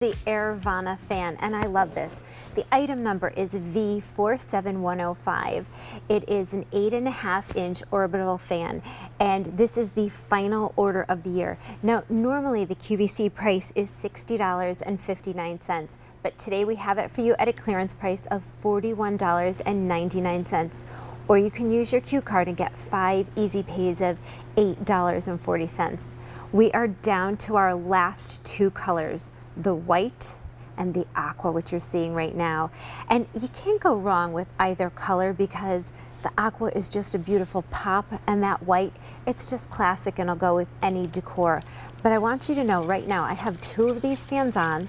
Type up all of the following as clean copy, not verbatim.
The Airvana fan, and I love this. The item number is V47105. It is an 8.5-inch orbital fan, and this is the final order of the year. Now, normally the QVC price is $60.59, but today we have it for you at a clearance price of $41.99. Or you can use your Q card and get 5 easy pays of $8.40. We are down to our last 2 colors, the white and the aqua, which you're seeing right now. And you can't go wrong with either color because the aqua is just a beautiful pop, and that white, it's just classic and it'll go with any decor. But I want you to know right now, I have 2 of these fans on,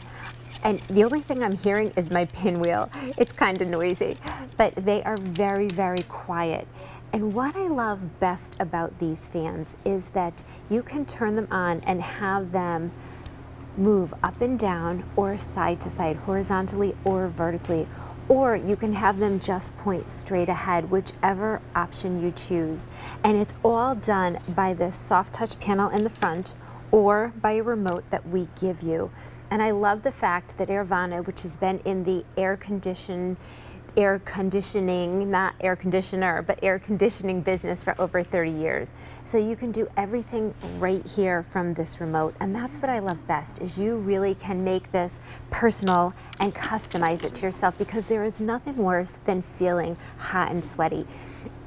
and the only thing I'm hearing is my pinwheel. It's kind of noisy, but they are very, very quiet. And what I love best about these fans is that you can turn them on and have them move up and down or side to side, horizontally or vertically, or you can have them just point straight ahead, whichever option you choose. And it's all done by this soft touch panel in the front or by a remote that we give you. And I love the fact that Airvana, which has been in the air conditioning, not air conditioner, but air conditioning business for over 30 years. So you can do everything right here from this remote. And that's what I love best, is you really can make this personal and customize it to yourself, because there is nothing worse than feeling hot and sweaty.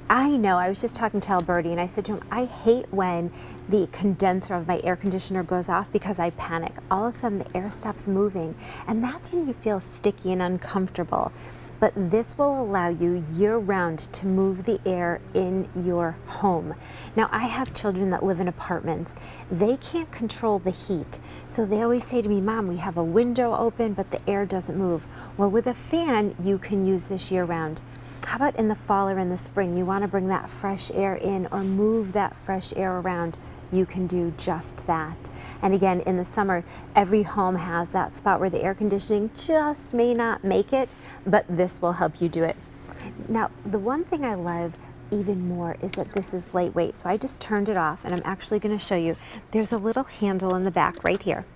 I know, I was just talking to Alberti and I said to him, I hate when the condenser of my air conditioner goes off because I panic. All of a sudden the air stops moving, and that's when you feel sticky and uncomfortable. But this will allow you year-round to move the air in your home. Now, I have children that live in apartments. They can't control the heat. So they always say to me, Mom, we have a window open, but the air doesn't move. Well, with a fan, you can use this year-round. How about in the fall or in the spring? You want to bring that fresh air in or move that fresh air around. You can do just that. And again, in the summer, every home has that spot where the air conditioning just may not make it, but this will help you do it. Now, the one thing I love even more is that this is lightweight. So I just turned it off, and I'm actually going to show you. There's a little handle in the back right here,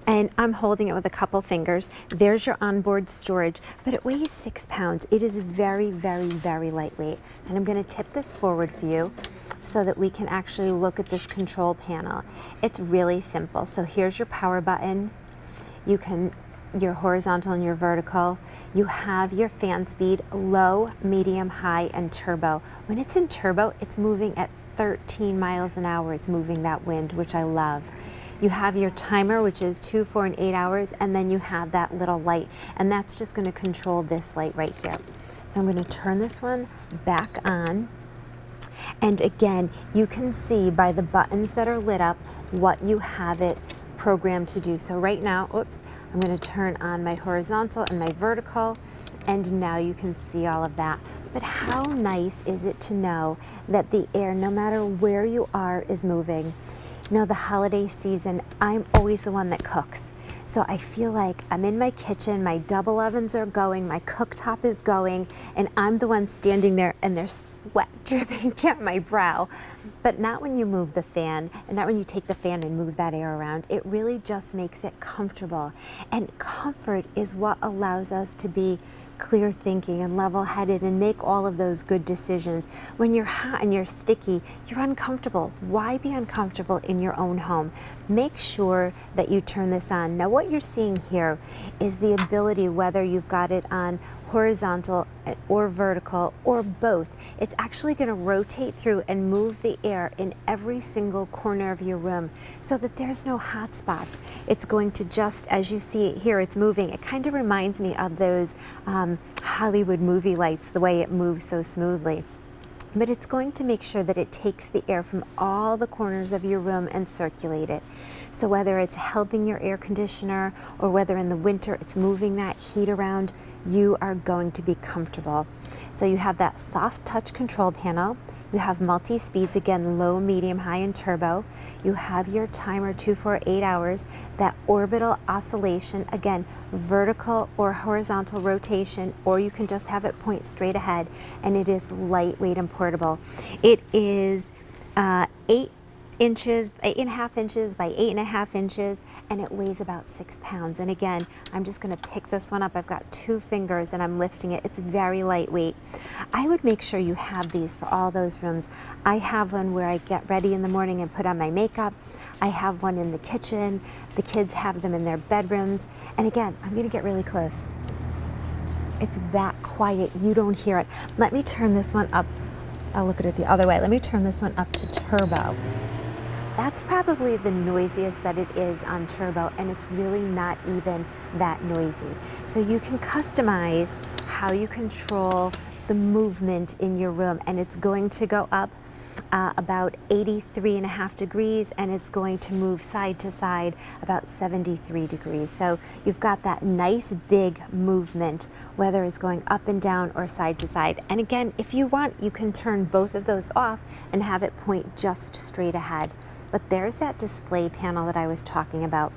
and I'm holding it with a couple fingers. There's your onboard storage, but it weighs 6 pounds. It is very, very, very lightweight. And I'm going to tip this forward for you so that we can actually look at this control panel. It's really simple. So here's your power button. You can, your horizontal and your vertical. You have your fan speed, low, medium, high, and turbo. When it's in turbo, it's moving at 13 miles an hour. It's moving that wind, which I love. You have your timer, which is 2, 4, and 8 hours, and then you have that little light, and that's just going to control this light right here. So I'm going to turn this one back on, and again, you can see by the buttons that are lit up what you have it programmed to do. So right now, oops, I'm going to turn on my horizontal and my vertical, and now you can see all of that. But how nice is it to know that the air, no matter where you are, is moving? You know, the holiday season, I'm always the one that cooks. So I feel like I'm in my kitchen, my double ovens are going, my cooktop is going, and I'm the one standing there and there's sweat dripping down my brow. But not when you move the fan, and not when you take the fan and move that air around. It really just makes it comfortable. And comfort is what allows us to be clear thinking and level-headed and make all of those good decisions. When you're hot and you're sticky, you're uncomfortable. Why be uncomfortable in your own home? Make sure that you turn this on. Now, what you're seeing here is the ability, whether you've got it on horizontal or vertical or both, it's actually going to rotate through and move the air in every single corner of your room so that there's no hot spots. It's going to just, as you see it here, it's moving. It kind of reminds me of those Hollywood movie lights, the way it moves so smoothly. But it's going to make sure that it takes the air from all the corners of your room and circulate it. So whether it's helping your air conditioner or whether in the winter it's moving that heat around, you are going to be comfortable. So you have that soft touch control panel. You have multi-speeds, again, low, medium, high, and turbo. You have your timer, 2, 4, 8 hours. That orbital oscillation, again, vertical or horizontal rotation, or you can just have it point straight ahead, and it is lightweight and portable. It is 8 inches, 8.5 inches by 8.5 inches, and it weighs about 6 pounds. And again, I'm just gonna pick this one up. I've got 2 fingers and I'm lifting it. It's very lightweight. I would make sure you have these for all those rooms. I have one where I get ready in the morning and put on my makeup. I have one in the kitchen. The kids have them in their bedrooms. And again, I'm gonna get really close. It's that quiet, you don't hear it. Let me turn this one up. I'll look at it the other way. Let me turn this one up to turbo. That's probably the noisiest that it is on turbo, and it's really not even that noisy. So you can customize how you control the movement in your room, and it's going to go up about 83.5 degrees, and it's going to move side to side about 73 degrees. So you've got that nice big movement, whether it's going up and down or side to side. And again, if you want, you can turn both of those off and have it point just straight ahead. But there's that display panel that I was talking about.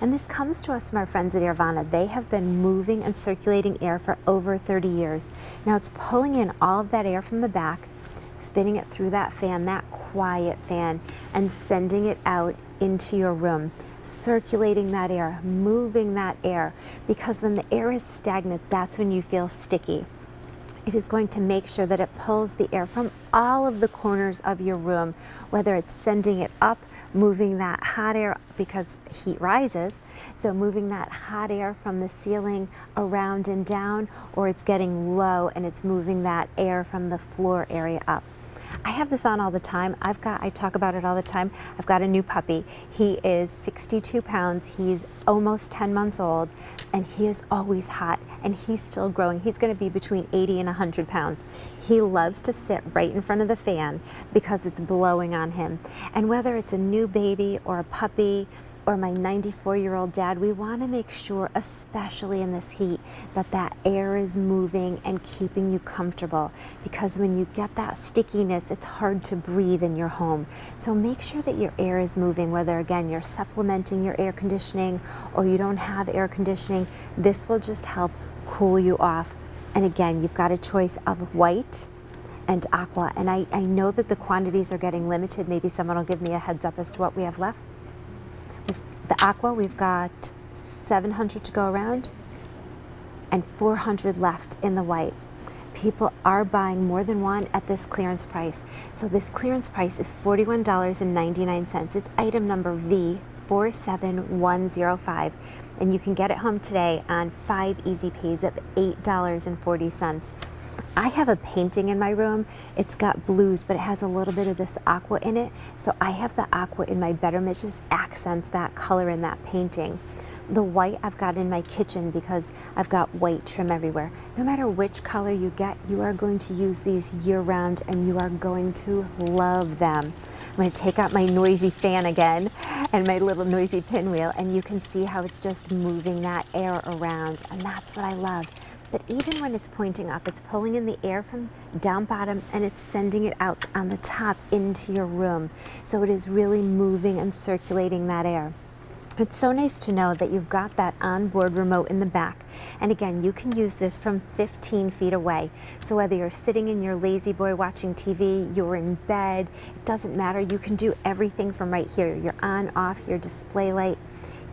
And this comes to us from our friends at Airvana. They have been moving and circulating air for over 30 years. Now it's pulling in all of that air from the back, spinning it through that fan, that quiet fan, and sending it out into your room, circulating that air, moving that air, because when the air is stagnant, that's when you feel sticky. It is going to make sure that it pulls the air from all of the corners of your room, whether it's sending it up, moving that hot air because heat rises, so moving that hot air from the ceiling around and down, or it's getting low and it's moving that air from the floor area up. I have this on all the time. I talk about it all the time. I've got a new puppy. He is 62 pounds. He's almost 10 months old, and he is always hot, and he's still growing. He's gonna be between 80 and 100 pounds. He loves to sit right in front of the fan because it's blowing on him. And whether it's a new baby or a puppy or my 94-year-old dad, we wanna make sure, especially in this heat, that that air is moving and keeping you comfortable. Because when you get that stickiness, it's hard to breathe in your home. So make sure that your air is moving, whether again, you're supplementing your air conditioning or you don't have air conditioning, this will just help cool you off. And again, you've got a choice of white and aqua. And I know that the quantities are getting limited. Maybe someone will give me a heads up as to what we have left. The aqua, we've got 700 to go around and 400 left in the white. People are buying more than one at this clearance price. So this clearance price is $41.99. It's item number V47105. And you can get it home today on 5 easy pays of $8.40. I have a painting in my room. It's got blues, but it has a little bit of this aqua in it. So I have the aqua in my bedroom. It just accents that color in that painting. The white I've got in my kitchen because I've got white trim everywhere. No matter which color you get, you are going to use these year-round and you are going to love them. I'm going to take out my noisy fan again and my little noisy pinwheel, and you can see how it's just moving that air around, and that's what I love. But even when it's pointing up, it's pulling in the air from down bottom and it's sending it out on the top into your room. So it is really moving and circulating that air. It's so nice to know that you've got that onboard remote in the back. And again, you can use this from 15 feet away. So whether you're sitting in your lazy boy watching TV, you're in bed, it doesn't matter. You can do everything from right here. Your on, off, your display light,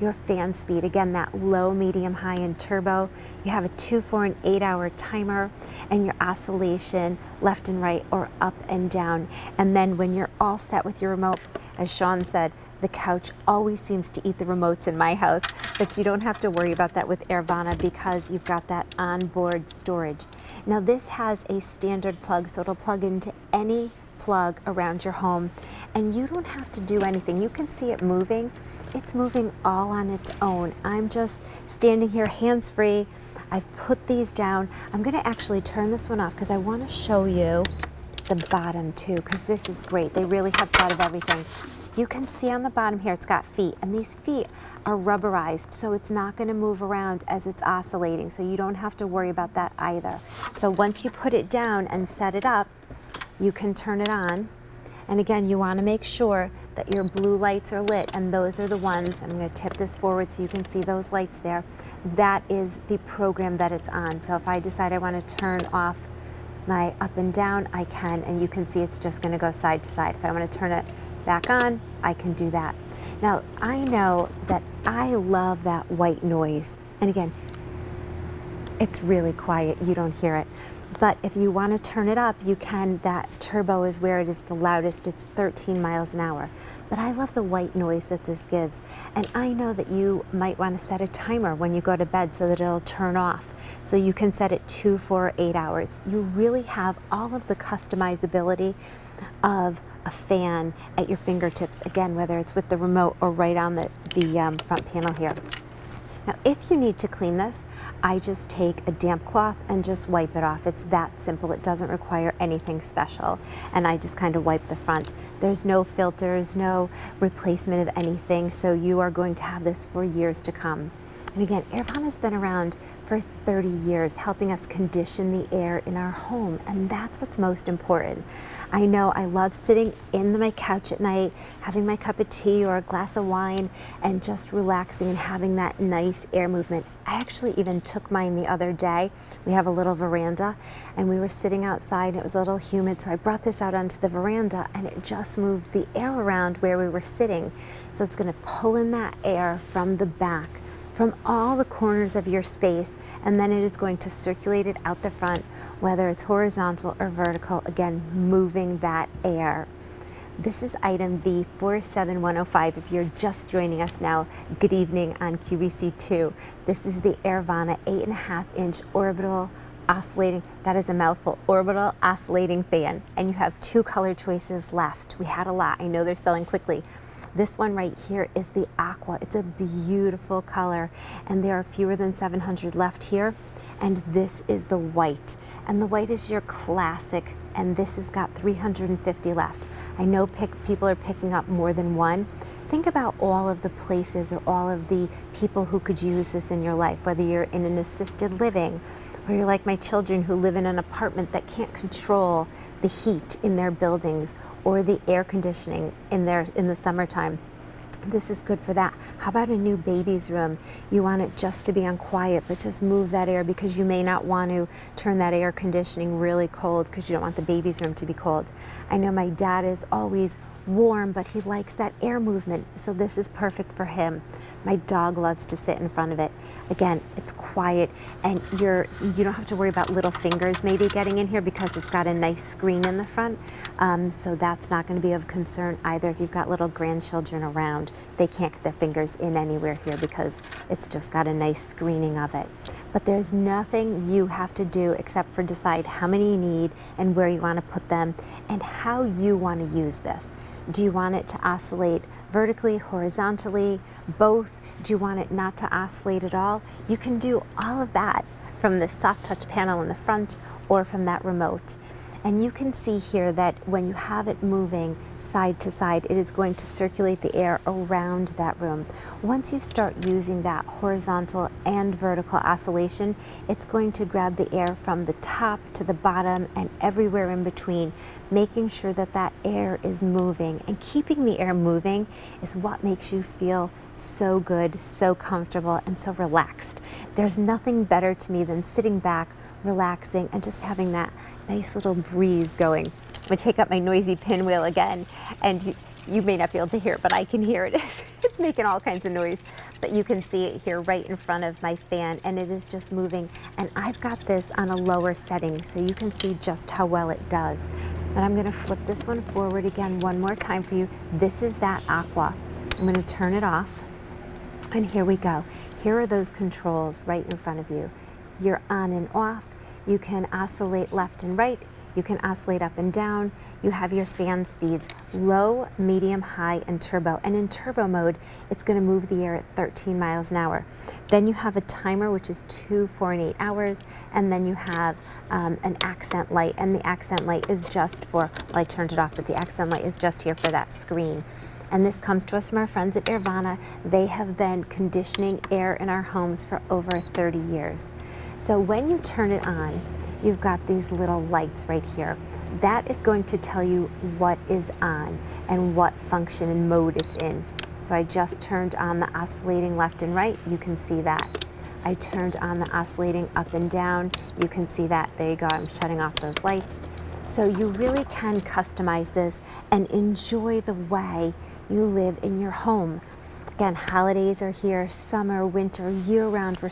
your fan speed, again, that low, medium, high, and turbo. You have a 2, 4, and 8 hour timer, and your oscillation left and right or up and down. And then when you're all set with your remote, as Sean said, the couch always seems to eat the remotes in my house, but you don't have to worry about that with Airvana because you've got that onboard storage. Now this has a standard plug, so it'll plug into any plug around your home, and you don't have to do anything. You can see it moving. It's moving all on its own. I'm just standing here hands-free. I've put these down. I'm gonna actually turn this one off because I wanna show you the bottom too, because this is great. They really have thought of everything. You can see on the bottom here, it's got feet, and these feet are rubberized, so it's not gonna move around as it's oscillating, so you don't have to worry about that either. So once you put it down and set it up, you can turn it on. And again, you wanna make sure that your blue lights are lit, and those are the ones, I'm gonna tip this forward so you can see those lights there. That is the program that it's on. So if I decide I wanna turn off my up and down, I can, and you can see it's just gonna go side to side. If I wanna turn it back on, I can do that. Now, I know that I love that white noise. And again, it's really quiet, you don't hear it. But if you want to turn it up, you can. That turbo is where it is the loudest. It's 13 miles an hour. But I love the white noise that this gives. And I know that you might want to set a timer when you go to bed so that it'll turn off. So you can set it 2, 4, 8 hours. You really have all of the customizability of a fan at your fingertips. Again, whether it's with the remote or right on the front panel here. Now, if you need to clean this, I just take a damp cloth and just wipe it off. It's that simple. It doesn't require anything special. And I just kind of wipe the front. There's no filters, no replacement of anything. So you are going to have this for years to come. And again, Airvana's been around for 30 years, helping us condition the air in our home. And that's what's most important. I know I love sitting in my couch at night, having my cup of tea or a glass of wine and just relaxing and having that nice air movement. I actually even took mine the other day. We have a little veranda and we were sitting outside. It was a little humid, so I brought this out onto the veranda and it just moved the air around where we were sitting. So it's going to pull in that air from the back, from all the corners of your space, and then it is going to circulate it out the front, whether it's horizontal or vertical, again, moving that air. This is item V47105. If you're just joining us now, good evening on QVC2. This is the Airvana 8.5-inch Orbital Oscillating, that is a mouthful, Orbital Oscillating fan. And you have 2 color choices left. We had a lot. I know they're selling quickly. This one right here is the aqua. It's a beautiful color, and there are fewer than 700 left here. And this is the white. And the white is your classic, and this has got 350 left. I know people are picking up more than one. Think about all of the places or all of the people who could use this in your life, whether you're in an assisted living, or you're like my children who live in an apartment that can't control the heat in their buildings or the air conditioning in the summertime. This is good for that. How about a new baby's room? You want it just to be on quiet, but just move that air because you may not want to turn that air conditioning really cold because you don't want the baby's room to be cold. I know my dad is always warm, but he likes that air movement, so this is perfect for him. My dog loves to sit in front of it. Again, it's quiet, and you don't have to worry about little fingers maybe getting in here because it's got a nice screen in the front. So that's not going to be of concern either. If you've got little grandchildren around, they can't get their fingers in anywhere here because it's just got a nice screening of it. But there's nothing you have to do except for decide how many you need and where you want to put them and how you want to use this. Do you want it to oscillate vertically, horizontally, both? Do you want it not to oscillate at all? You can do all of that from the soft touch panel in the front or from that remote. And you can see here that when you have it moving side to side, it is going to circulate the air around that room. Once you start using that horizontal and vertical oscillation, it's going to grab the air from the top to the bottom and everywhere in between, making sure that that air is moving. And keeping the air moving is what makes you feel so good, so comfortable, and so relaxed. There's nothing better to me than sitting back, relaxing, and just having that nice little breeze going. I'm gonna take up my noisy pinwheel again, and you may not be able to hear it, but I can hear it. It's making all kinds of noise, but you can see it here right in front of my fan, and it is just moving. And I've got this on a lower setting, so you can see just how well it does. And I'm gonna flip this one forward again one more time for you. This is that aqua. I'm gonna turn it off, and here we go. Here are those controls right in front of you. You're on and off. You can oscillate left and right. You can oscillate up and down. You have your fan speeds, low, medium, high, and turbo. And in turbo mode, it's going to move the air at 13 miles an hour. Then you have a timer, which is 2, 4, and 8 hours. And then you have an accent light. And the accent light is just for, well, I turned it off, but the accent light is just here for that screen. And this comes to us from our friends at Airvana. They have been conditioning air in our homes for over 30 years. So when you turn it on, you've got these little lights right here. That is going to tell you what is on and what function and mode it's in. So I just turned on the oscillating left and right. You can see that. I turned on the oscillating up and down. You can see that. There you go. I'm shutting off those lights. So you really can customize this and enjoy the way you live in your home. Again, holidays are here, summer, winter, year-round. We're